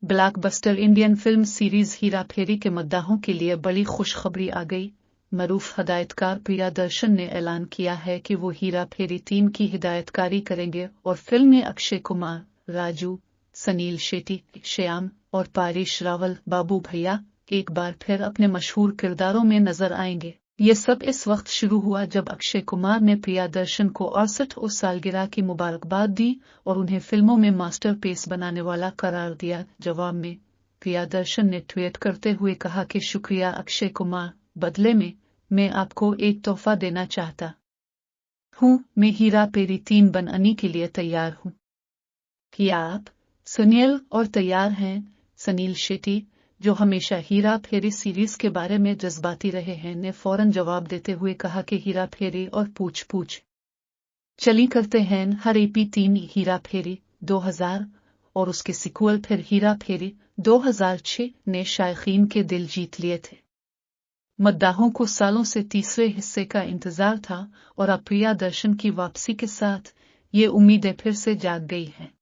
Blockbuster Indian film series हीरा फेरी के मद्दाहों के लिए बड़ी खुशखबरी आ गई। मरूफ हिदायतकार प्रियदर्शन ने ऐलान किया है कि वो हीरा फेरी 3 की हिदायतकारी करेंगे और फिल्म में अक्षय कुमार, राजू, सनील शेट्टी, श्याम और पारिश रावल बाबू भैया एक बार फिर अपने मशहूर किरदारों में नजर आएंगे। ये सब इस वक्त शुरू हुआ जब अक्षय कुमार ने प्रियदर्शन को 68 सालगिरह की मुबारकबाद दी और उन्हें फिल्मों में मास्टरपीस बनाने वाला करार दिया। जवाब में प्रियदर्शन ने ट्वीट करते हुए कहा कि शुक्रिया अक्षय कुमार, बदले में मैं आपको एक तोहफा देना चाहता हूँ। मैं हीरा फेरी 3 बनाने के लिए तैयार हूँ। क्या आप, सुनील और तैयार हैं? सनील शेट्टी, जो हमेशा हीरा फेरी सीरीज के बारे में जज्बाती रहे हैं, ने फौरन जवाब देते हुए कहा कि हीरा फेरी और पूछ पूछ चली करते हैं। हर एपी 3 हीरा फेरी 2000 और उसके सिक्वल फिर हीरा फेरी 2006 ने शायकीन के दिल जीत लिए थे। मद्दाहों को सालों से तीसरे हिस्से का इंतजार था और अब प्रियदर्शन की वापसी के साथ ये उम्मीदें फिर से जाग गई हैं।